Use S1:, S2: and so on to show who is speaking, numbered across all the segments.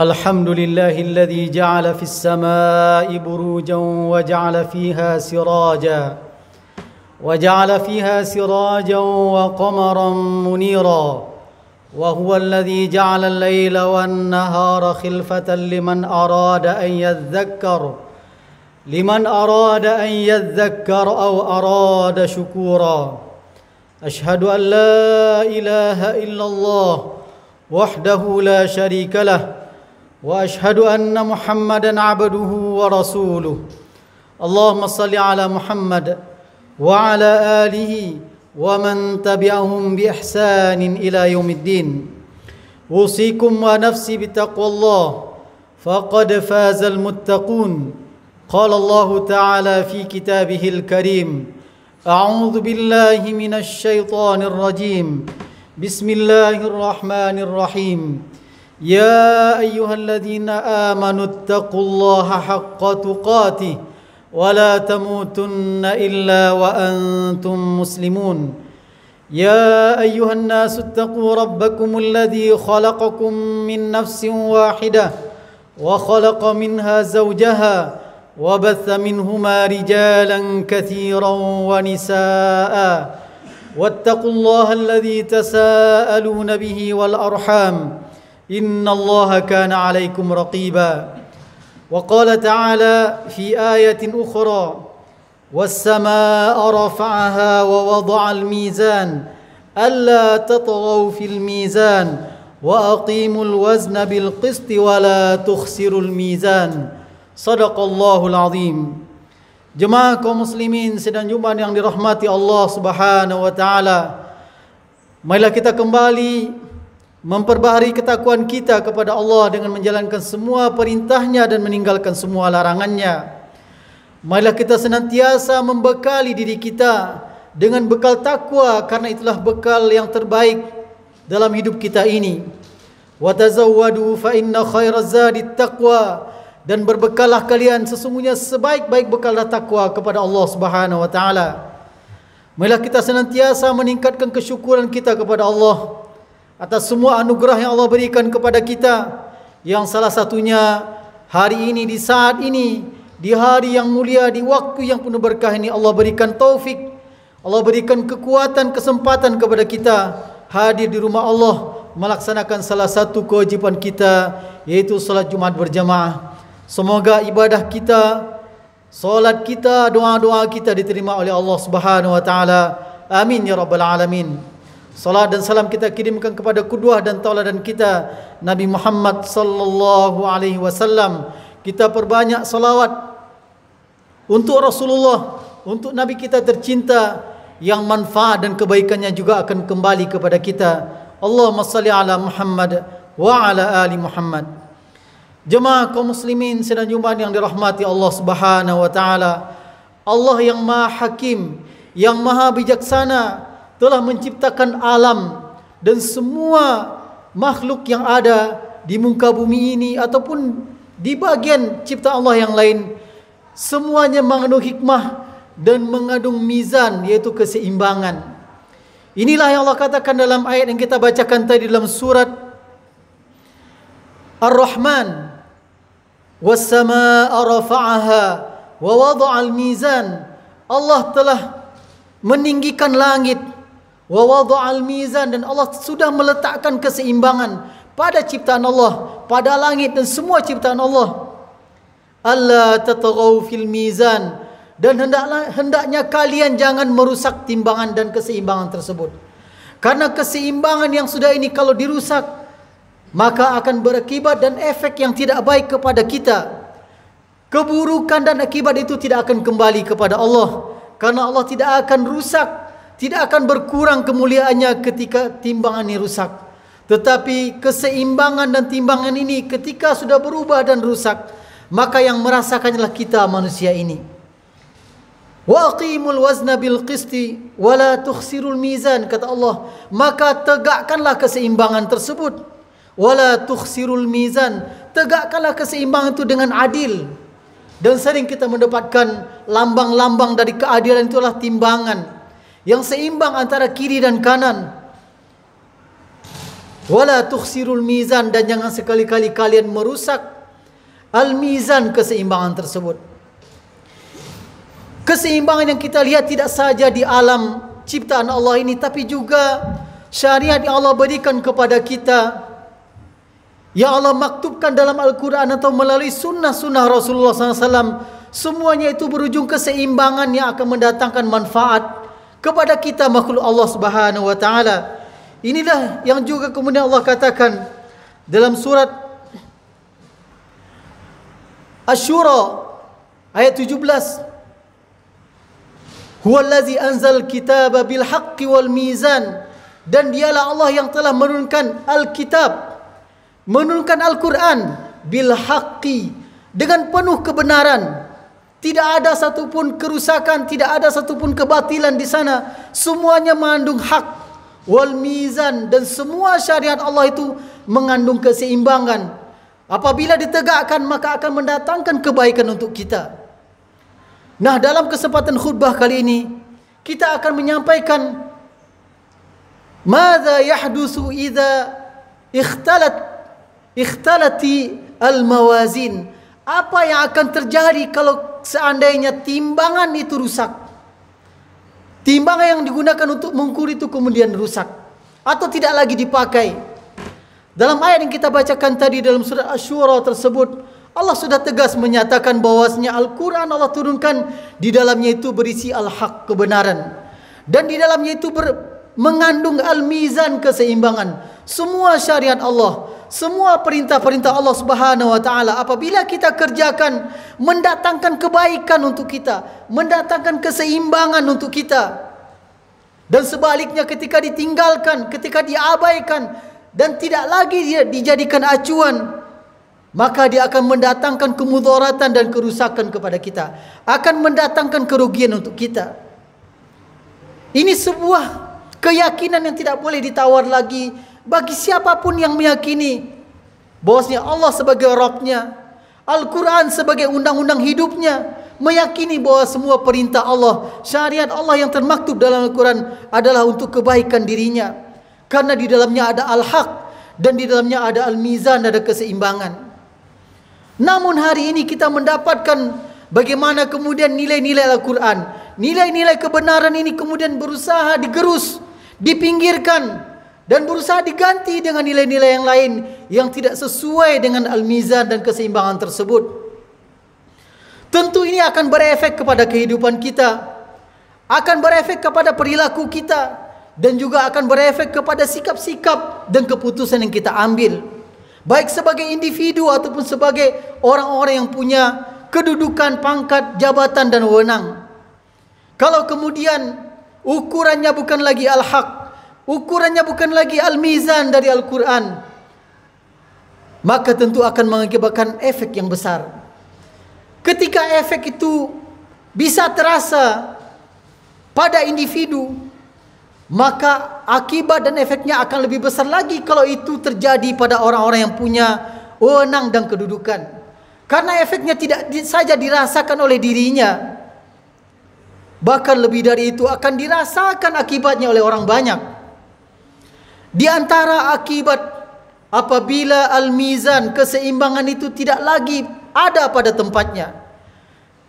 S1: الحمد لله الذي جعل في السماء بروجا وجعل فيها سراجا وقمرا منيرا وهو الذي جعل الليل والنهار خلفة لمن أراد أن يذكر أو أراد شكورا أشهد أن لا إله إلا الله وحده لا شريك له وأشهد أن محمدا عبده ورسوله اللهم صل على محمد وعلى آله ومن تبعهم بإحسان إلى يوم الدين أوصيكم ونفسي بتقوى الله فقد فاز المتقون قال الله تعالى في كتابه الكريم أعوذ بالله من الشيطان الرجيم بسم الله الرحمن الرحيم يا أيها الذين آمنوا اتقوا الله حق تقاته ولا تموتن إلا وأنتم مسلمون يا أيها الناس اتقوا ربكم الذي خلقكم من نفس واحدة وخلق منها زوجها وبث منهما رجالا كثيرا ونساء واتقوا الله الذي تساءلون به والأرحام إن الله كان عليكم رقيبا وقال تعالى في آية أخرى والسماء رفعها ووضع الميزان ألا تطغوا في الميزان وأقيموا الوزن بالقسط ولا تخسروا الميزان صدق الله العظيم. Jemaah kaum muslimin sedang Jumat yang dirahmati Allah Subhanahu wa taala. Marilah kita kembali memperbaharui ketakwaan kita kepada Allah dengan menjalankan semua perintahnya dan meninggalkan semua larangannya. Marilah kita senantiasa membekali diri kita dengan bekal takwa, karena itulah bekal yang terbaik dalam hidup kita ini. Wa tazawwadu fa inna khairaz zadit taqwa. Dan berbekallah kalian, sesungguhnya sebaik-baik bekallah takwa kepada Allah Subhanahu wa taala. Marilah kita senantiasa meningkatkan kesyukuran kita kepada Allah atas semua anugerah yang Allah berikan kepada kita, yang salah satunya hari ini, di saat ini, di hari yang mulia, di waktu yang penuh berkah ini, Allah berikan taufik, Allah berikan kekuatan, kesempatan kepada kita hadir di rumah Allah melaksanakan salah satu kewajiban kita, yaitu salat Jumat berjamaah. Semoga ibadah kita, solat kita, doa-doa kita diterima oleh Allah Subhanahu wa taala. Amin ya rabbal alamin. Salat dan salam kita kirimkan kepada qudwah dan tauladan kita Nabi Muhammad sallallahu alaihi wasallam. Kita perbanyak salawat untuk Rasulullah, untuk Nabi kita tercinta, yang manfaat dan kebaikannya juga akan kembali kepada kita. Allahumma salli ala Muhammad wa ala ali Muhammad. Jemaah kaum muslimin sedang Jumat yang dirahmati Allah Subhanahu wa taala. Allah yang Maha Hakim, yang Maha Bijaksana telah menciptakan alam dan semua makhluk yang ada di muka bumi ini ataupun di bagian ciptaan Allah yang lain, semuanya mengandung hikmah dan mengandung mizan, yaitu keseimbangan. Inilah yang Allah katakan dalam ayat yang kita bacakan tadi dalam surat Ar-Rahman. Was-samaa'a rafa'aha wa wada'al mizan. Allah telah meninggikan langit, wa wada'al mizan, dan Allah sudah meletakkan keseimbangan pada ciptaan Allah, pada langit dan semua ciptaan Allah. Alla tatghaw fil mizan, dan hendaknya kalian jangan merusak timbangan dan keseimbangan tersebut. Karena keseimbangan yang sudah ini kalau dirusak, maka akan berakibat dan efek yang tidak baik kepada kita. Keburukan dan akibat itu tidak akan kembali kepada Allah, karena Allah tidak akan rusak, tidak akan berkurang kemuliaannya ketika timbangan ini rusak. Tetapi keseimbangan dan timbangan ini ketika sudah berubah dan rusak, maka yang merasakannya kita manusia ini. Wa aqimul wazna bil qisti wa la tukhsirul mizan, kata Allah, maka tegakkanlah keseimbangan tersebut. Wala tukhsirul mizan, tegakkanlah keseimbangan itu dengan adil. Dan sering kita mendapatkan lambang-lambang dari keadilan, itulah timbangan yang seimbang antara kiri dan kanan. Wala tukhsirul mizan, dan jangan sekali-kali kalian merusak al-mizan, keseimbangan tersebut. Keseimbangan yang kita lihat tidak saja di alam ciptaan Allah ini, tapi juga syariat yang Allah berikan kepada kita, yang Allah maktubkan dalam Al-Quran atau melalui sunnah-sunnah Rasulullah SAW. Semuanya itu berujung keseimbangan yang akan mendatangkan manfaat kepada kita makhluk Allah Subhanahu wa taala. Inilah yang juga kemudian Allah katakan dalam surat Asy-Syura ayat 17. Huwallazi anzal kitaba bil haqqi wal mizan, dan dialah Allah yang telah menurunkan Alkitab, menurunkan Al-Quran bil haqqi, dengan penuh kebenaran. Tidak ada satupun kerusakan, tidak ada satupun kebatilan di sana. Semuanya mengandung hak. Wal mizan, dan semua syariat Allah itu mengandung keseimbangan. Apabila ditegakkan, maka akan mendatangkan kebaikan untuk kita. Nah, dalam kesempatan khutbah kali ini kita akan menyampaikan madza yahdusu idza ikhtalati al-mawazin. Apa yang akan terjadi kalau seandainya timbangan itu rusak? Timbangan yang digunakan untuk mengukur itu kemudian rusak atau tidak lagi dipakai. Dalam ayat yang kita bacakan tadi dalam surat Asy-Syura tersebut, Allah sudah tegas menyatakan bahwasanya Al-Quran Allah turunkan, di dalamnya itu berisi al-haq, kebenaran, dan di dalamnya itu mengandung al-mizan, keseimbangan. Semua syariat Allah, semua perintah-perintah Allah Subhanahu wa taala, apabila kita kerjakan, mendatangkan kebaikan untuk kita, mendatangkan keseimbangan untuk kita. Dan sebaliknya ketika ditinggalkan, ketika diabaikan dan tidak lagi dia dijadikan acuan, maka dia akan mendatangkan kemudaratan dan kerusakan kepada kita, akan mendatangkan kerugian untuk kita. Ini sebuah keyakinan yang tidak boleh ditawar lagi bagi siapapun yang meyakini bahwasanya Allah sebagai Rabb-Nya, Al-Quran sebagai undang-undang hidupnya, meyakini bahwa semua perintah Allah, syariat Allah yang termaktub dalam Al-Quran adalah untuk kebaikan dirinya, karena di dalamnya ada al-haq dan di dalamnya ada al-mizan, ada keseimbangan. Namun hari ini kita mendapatkan bagaimana kemudian nilai-nilai Al-Quran, nilai-nilai kebenaran ini kemudian berusaha digerus, dipinggirkan, dan berusaha diganti dengan nilai-nilai yang lain yang tidak sesuai dengan al-mizan dan keseimbangan tersebut. Tentu ini akan berefek kepada kehidupan kita, akan berefek kepada perilaku kita, dan juga akan berefek kepada sikap-sikap dan keputusan yang kita ambil, baik sebagai individu ataupun sebagai orang-orang yang punya kedudukan, pangkat, jabatan dan wewenang. Kalau kemudian ukurannya bukan lagi al-haq, ukurannya bukan lagi al-mizan dari Al-Quran, maka tentu akan mengakibatkan efek yang besar. Ketika efek itu bisa terasa pada individu, maka akibat dan efeknya akan lebih besar lagi kalau itu terjadi pada orang-orang yang punya wewenang dan kedudukan. Karena efeknya tidak saja dirasakan oleh dirinya, bahkan lebih dari itu akan dirasakan akibatnya oleh orang banyak. Di antara akibat apabila al-mizan, keseimbangan itu tidak lagi ada pada tempatnya,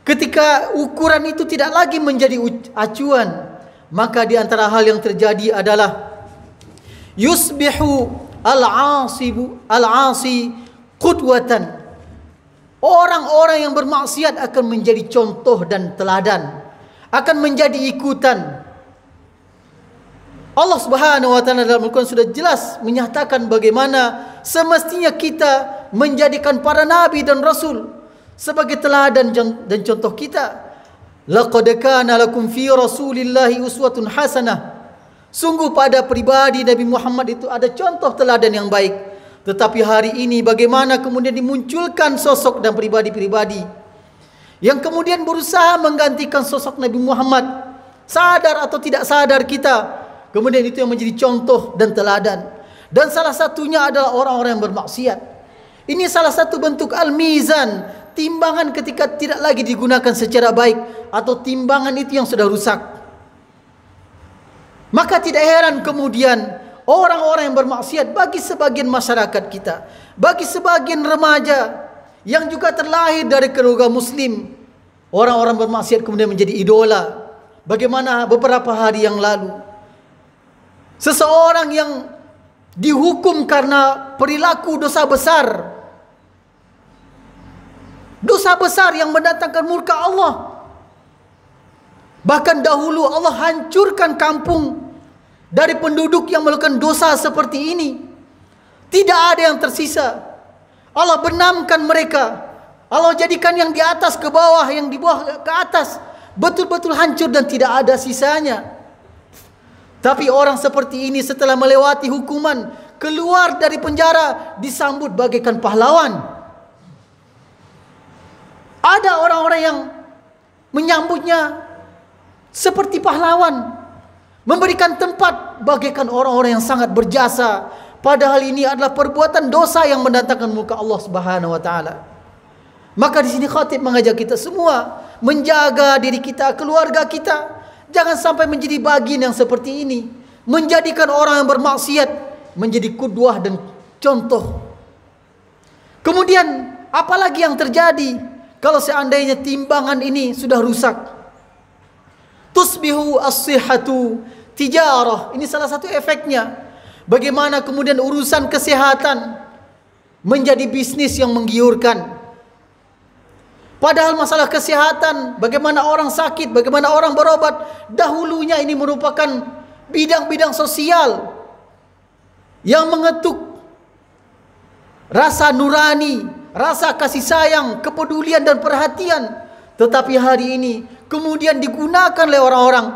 S1: ketika ukuran itu tidak lagi menjadi acuan, maka di antara hal yang terjadi adalah yusbihu al-'asi qudwatan. Orang-orang yang bermaksiat akan menjadi contoh dan teladan, akan menjadi ikutan. Allah Subhanahu wa taala dalam Al-Quran sudah jelas menyatakan bagaimana semestinya kita menjadikan para nabi dan rasul sebagai teladan dan contoh kita. Laqad kana lakum fi Rasulillahi uswatun hasanah. Sungguh pada pribadi Nabi Muhammad itu ada contoh teladan yang baik. Tetapi hari ini bagaimana kemudian dimunculkan sosok dan pribadi-pribadi yang kemudian berusaha menggantikan sosok Nabi Muhammad, sadar atau tidak sadar kita. Kemudian itu yang menjadi contoh dan teladan. Dan salah satunya adalah orang-orang yang bermaksiat. Ini salah satu bentuk al-mizan, timbangan ketika tidak lagi digunakan secara baik, atau timbangan itu yang sudah rusak. Maka tidak heran kemudian orang-orang yang bermaksiat bagi sebagian masyarakat kita, bagi sebagian remaja yang juga terlahir dari keluarga muslim. Orang-orang bermaksiat kemudian menjadi idola. Bagaimana beberapa hari yang lalu seseorang yang dihukum karena perilaku dosa besar. Dosa besar yang mendatangkan murka Allah. Bahkan dahulu Allah hancurkan kampung dari penduduk yang melakukan dosa seperti ini. Tidak ada yang tersisa. Allah benamkan mereka. Allah jadikan yang di atas ke bawah, yang di bawah ke atas. Betul-betul hancur dan tidak ada sisanya. Tapi orang seperti ini setelah melewati hukuman, keluar dari penjara, disambut bagaikan pahlawan. Ada orang-orang yang menyambutnya seperti pahlawan, memberikan tempat bagaikan orang-orang yang sangat berjasa. Padahal ini adalah perbuatan dosa yang mendatangkan murka Allah Subhanahu wa taala. Maka di sini khatib mengajak kita semua menjaga diri kita, keluarga kita. Jangan sampai menjadi bagian yang seperti ini, menjadikan orang yang bermaksiat menjadi qudwah dan contoh. Kemudian apalagi yang terjadi kalau seandainya timbangan ini sudah rusak? Tusbihu as-sihhatu tijarah. Ini salah satu efeknya. Bagaimana kemudian urusan kesehatan menjadi bisnis yang menggiurkan. Padahal masalah kesehatan, bagaimana orang sakit, bagaimana orang berobat, dahulunya ini merupakan bidang-bidang sosial yang mengetuk rasa nurani, rasa kasih sayang, kepedulian dan perhatian. Tetapi hari ini kemudian digunakan oleh orang-orang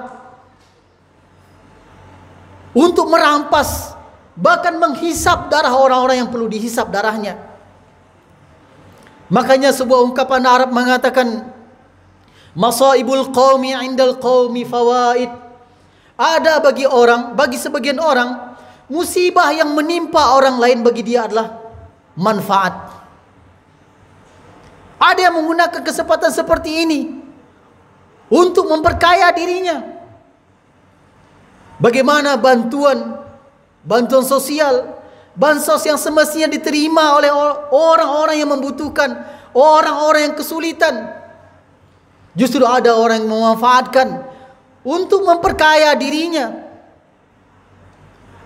S1: untuk merampas, bahkan menghisap darah orang-orang yang perlu dihisap darahnya. Makanya sebuah ungkapan Arab mengatakan, masaibul qaumi 'indal qaumi fawaid. Ada bagi sebagian orang, musibah yang menimpa orang lain bagi dia adalah manfaat. Ada yang menggunakan kesempatan seperti ini untuk memperkaya dirinya. Bagaimana bantuan sosial, bansos yang semestinya diterima oleh orang-orang yang membutuhkan, orang-orang yang kesulitan, justru ada orang yang memanfaatkan untuk memperkaya dirinya.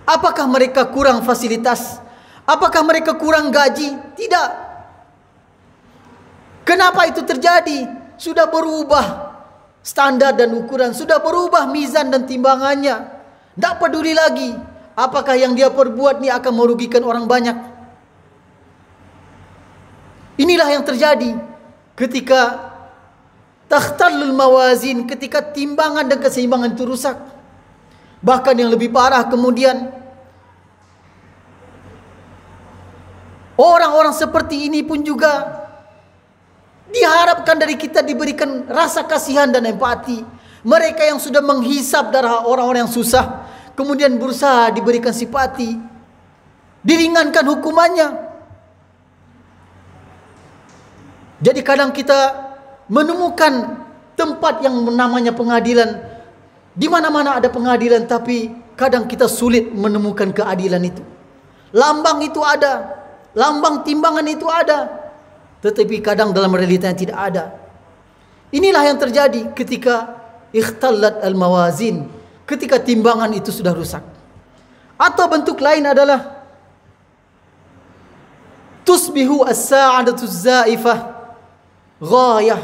S1: Apakah mereka kurang fasilitas? Apakah mereka kurang gaji? Tidak. Kenapa itu terjadi? Sudah berubah standar dan ukuran, sudah berubah mizan dan timbangannya. Tidak peduli lagi apakah yang dia perbuat ini akan merugikan orang banyak. Inilah yang terjadi ketika takhtalul mawazin, ketika timbangan dan keseimbangan itu rusak. Bahkan yang lebih parah kemudian, orang-orang seperti ini pun juga diharapkan dari kita diberikan rasa kasihan dan empati. Mereka yang sudah menghisap darah orang-orang yang susah, kemudian berusaha diberikan simpati, diringankan hukumannya. Jadi kadang kita menemukan tempat yang namanya pengadilan. Di mana-mana ada pengadilan, tapi kadang kita sulit menemukan keadilan itu. Lambang itu ada, lambang timbangan itu ada, tetapi kadang dalam realitanya tidak ada. Inilah yang terjadi ketika ikhtallat al-mawazin, ketika timbangan itu sudah rusak. Atau bentuk lain adalah tusbihu as-sa'adatu zaifah ghayah.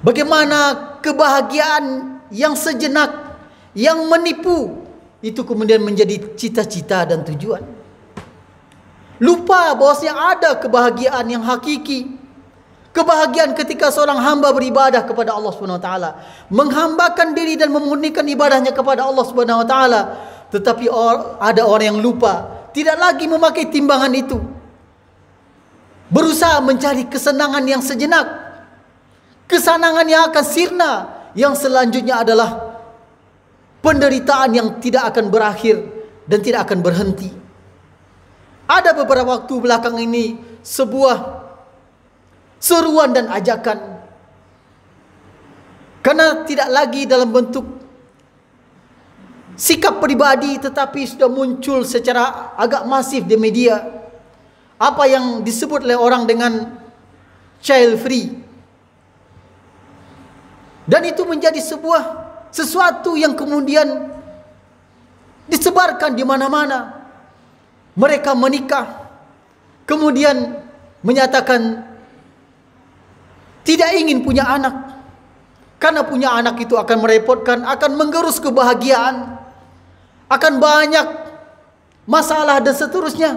S1: Bagaimana kebahagiaan yang sejenak, yang menipu, itu kemudian menjadi cita-cita dan tujuan. Lupa bahwasanya ada kebahagiaan yang hakiki. Kebahagiaan ketika seorang hamba beribadah kepada Allah Subhanahu wa taala, menghambakan diri dan memurnikan ibadahnya kepada Allah Subhanahu wa taala. Tetapi ada orang yang lupa, tidak lagi memakai timbangan itu. Berusaha mencari kesenangan yang sejenak, kesenangan yang akan sirna, yang selanjutnya adalah penderitaan yang tidak akan berakhir dan tidak akan berhenti. Ada beberapa waktu belakang ini sebuah seruan dan ajakan, karena tidak lagi dalam bentuk sikap pribadi, tetapi sudah muncul secara agak masif di media apa yang disebut oleh orang dengan child free. Dan itu menjadi sesuatu yang kemudian disebarkan di mana-mana. Mereka menikah, kemudian menyatakan tidak ingin punya anak, karena punya anak itu akan merepotkan, akan menggerus kebahagiaan, akan banyak masalah dan seterusnya.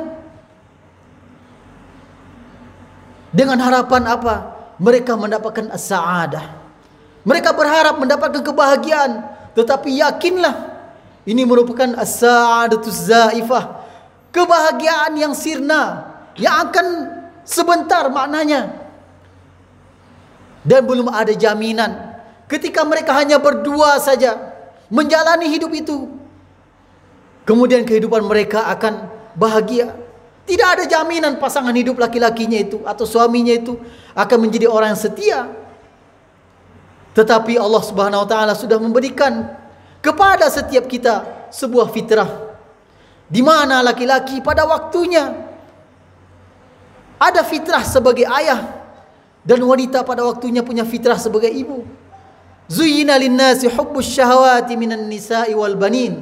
S1: Dengan harapan apa? Mereka mendapatkan as-sa'adah. Mereka berharap mendapatkan kebahagiaan, tetapi yakinlah ini merupakan as-sa'adatuz zaifah, kebahagiaan yang sirna, yang akan sebentar maknanya. Dan belum ada jaminan ketika mereka hanya berdua saja menjalani hidup itu, kemudian kehidupan mereka akan bahagia. Tidak ada jaminan pasangan hidup laki-lakinya itu atau suaminya itu akan menjadi orang yang setia. Tetapi Allah Subhanahu wa taala sudah memberikan kepada setiap kita sebuah fitrah, di mana laki-laki pada waktunya ada fitrah sebagai ayah, dan wanita pada waktunya punya fitrah sebagai ibu. Zuyyina lin-nasi hubbus syahawati minan nisa'i wal banin.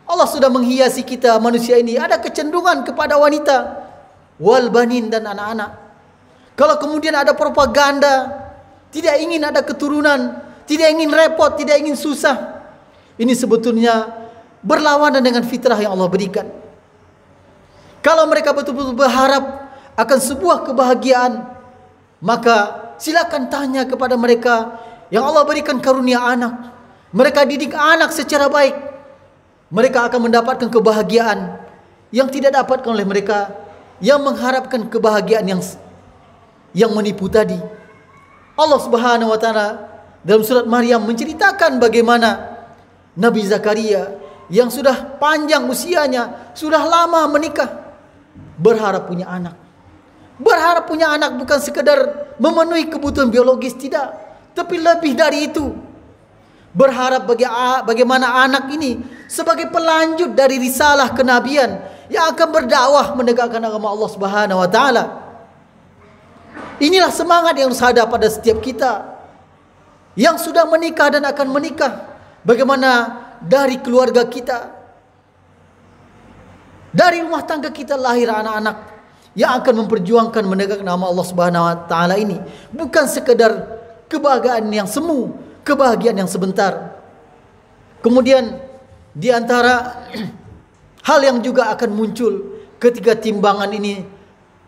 S1: Allah sudah menghiasi kita manusia ini ada kecenderungan kepada wanita, wal banin, dan anak-anak. Kalau kemudian ada propaganda, tidak ingin ada keturunan, tidak ingin repot, tidak ingin susah, ini sebetulnya berlawanan dengan fitrah yang Allah berikan. Kalau mereka betul-betul berharap akan sebuah kebahagiaan, maka silakan tanya kepada mereka yang Allah berikan karunia anak. Mereka didik anak secara baik, mereka akan mendapatkan kebahagiaan yang tidak dapatkan oleh mereka yang mengharapkan kebahagiaan yang menipu tadi. Allah Subhanahu wa taala dalam surat Maryam menceritakan bagaimana Nabi Zakaria yang sudah panjang usianya, sudah lama menikah, berharap punya anak. Berharap punya anak bukan sekadar memenuhi kebutuhan biologis, tidak, tapi lebih dari itu. Berharap bagaimana anak ini sebagai pelanjut dari risalah kenabian yang akan berdakwah menegakkan agama Allah Subhanahu wa taala. Inilah semangat yang harus ada pada setiap kita yang sudah menikah dan akan menikah. Bagaimana dari keluarga kita, dari rumah tangga kita lahir anak-anak yang akan memperjuangkan menegakkan nama Allah Subhanahu wa taala ini, bukan sekedar kebahagiaan yang semu, kebahagiaan yang sebentar. Kemudian di antara hal yang juga akan muncul ketika timbangan ini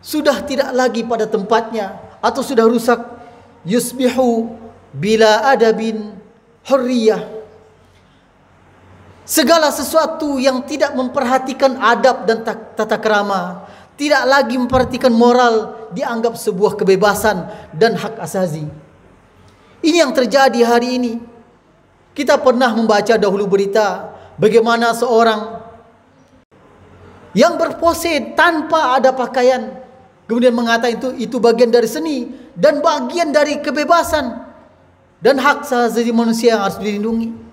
S1: sudah tidak lagi pada tempatnya atau sudah rusak, yusbihu bila adabin hurriyah. Segala sesuatu yang tidak memperhatikan adab dan tata krama, tidak lagi memperhatikan moral, dianggap sebuah kebebasan dan hak asasi. Ini yang terjadi hari ini. Kita pernah membaca dahulu berita bagaimana seorang yang berpose tanpa ada pakaian, kemudian mengatakan itu bagian dari seni dan bagian dari kebebasan dan hak asasi manusia yang harus dilindungi.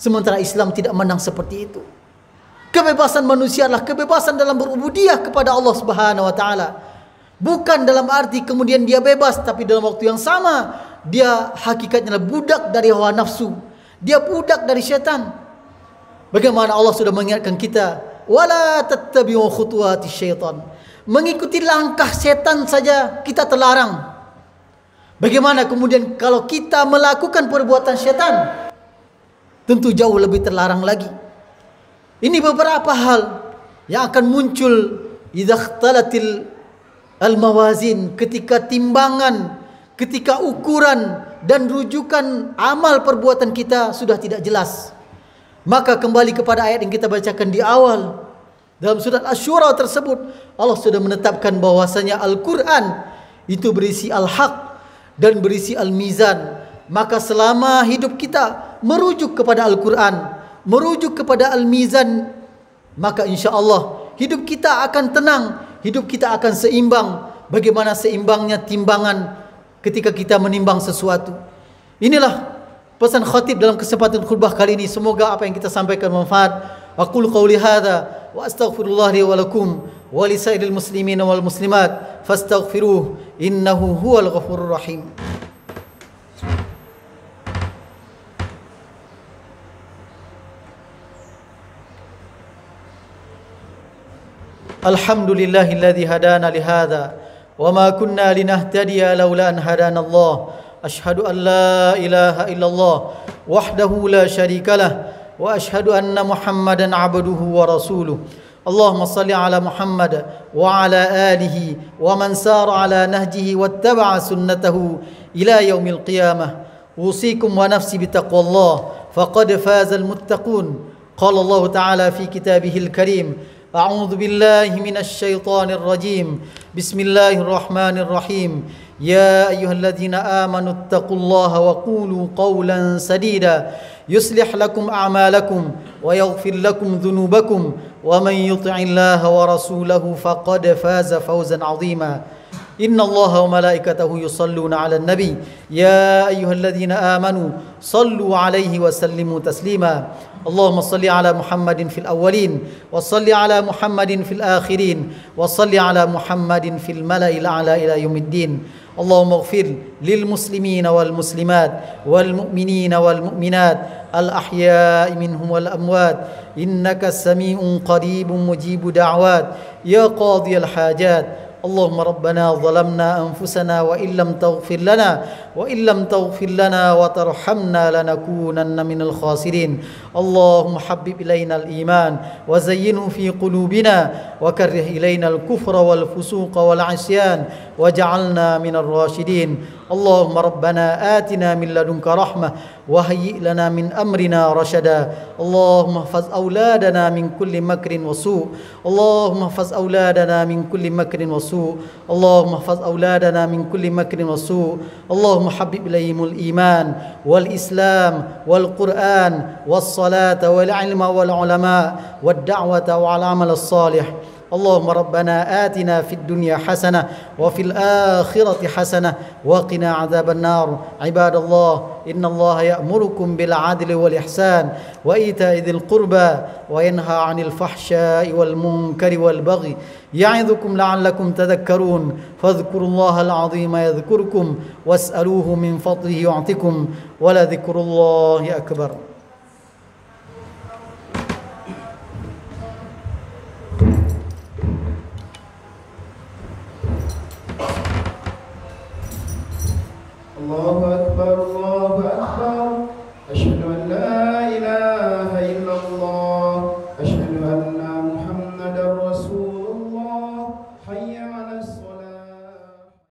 S1: Sementara Islam tidak memandang seperti itu. Kebebasan manusia adalah kebebasan dalam berubudiyah kepada Allah Subhanahu wa taala. Bukan dalam arti kemudian dia bebas, tapi dalam waktu yang sama dia hakikatnya adalah budak dari hawa nafsu. Dia budak dari syaitan. Bagaimana Allah sudah mengingatkan kita, wala tattabi'u khutuwati syaitan. Mengikuti langkah setan saja kita terlarang. Bagaimana kemudian kalau kita melakukan perbuatan syaitan? Tentu jauh lebih terlarang lagi. Ini beberapa hal yang akan muncul idza ikhtalatil al-mawazin, ketika timbangan, ketika ukuran dan rujukan amal perbuatan kita sudah tidak jelas. Maka kembali kepada ayat yang kita bacakan di awal dalam surat Asy-Syura tersebut, Allah sudah menetapkan bahwasanya Al-Quran itu berisi al-haq dan berisi al-mizan. Maka selama hidup kita merujuk kepada Al-Quran, merujuk kepada Al-Mizan, maka insya Allah hidup kita akan tenang, hidup kita akan seimbang. Bagaimana seimbangnya timbangan ketika kita menimbang sesuatu. Inilah Pesan khatib dalam kesempatan khutbah kali ini, semoga apa yang kita sampaikan bermanfaat. Aqulu qawli hadza wa astaghfirullah li wa lakum wa li sairil muslimin wal muslimat fastaghfiruh innahu huwal ghafurur rahim. Alhamdulillahilladzi hadana li hadza wa ma kunna linahtadiya laula an hadana Allah. أشهد أن لا إله إلا الله وحده لا شريك له وأشهد أن محمدا عبده ورسوله اللهم صل على محمد وعلى آله ومن سار على نهجه واتبع سنته إلى يوم القيامة أوصيكم ونفسي بتقوى الله فقد فاز المتقون قال الله تعالى في كتابه الكريم أعوذ بالله من الشيطان الرجيم بسم الله الرحمن الرحيم يا أيها الذين آمنوا اتقوا الله وقولوا قولا سديدا يصلح لكم أعمالكم ويغفر لكم ذنوبكم ومن يطع الله ورسوله فقد فاز فوزا عظيما إن الله وملائكته يصلون على النبي يا أيها الذين آمنوا صلوا عليه وسلموا تسليما اللهم صل على محمد في الأولين وصل على محمد في الآخرين وصل على محمد في الملأ الأعلى إلى يوم الدين اللهم اغفر للمسلمين والمسلمات والمؤمنين والمؤمنات الأحياء منهم والأموات إنك سميع قريب مجيب دعوات يا قاضي الحاجات اللهم ربنا ظلمنا أنفسنا وإن لم تغفر لنا وترحمنا لنكونن من الخاسرين اللهم حبب إلينا الإيمان وزينه في قلوبنا وكره إلينا الكفر والفسوق والعصيان وجعلنا من الراشدين اللهم ربنا آتنا من لدنك رحمة وهيئ لنا من أمرنا رشدا اللهم احفظ أولادنا من كل مكر وسوء اللهم احفظ أولادنا من كل مكر وسوء اللهم احفظ أولادنا من كل مكر وسوء اللهم حبب إليهم الإيمان والإسلام والقرآن والصلاة والعلم والعلماء والدعوة والعمل الصالح اللهم ربنا آتنا في الدنيا حسنة وفي الآخرة حسنة وقنا عذاب النار عباد الله إن الله يأمركم بالعدل والإحسان وإيتاء ذي القربى وينهى عن الفحشاء والمنكر والبغي يعظكم لعلكم تذكرون فاذكروا الله العظيم يذكركم واسألوه من فضله يعطكم ولذكر الله أكبر.
S2: الله أكبر الله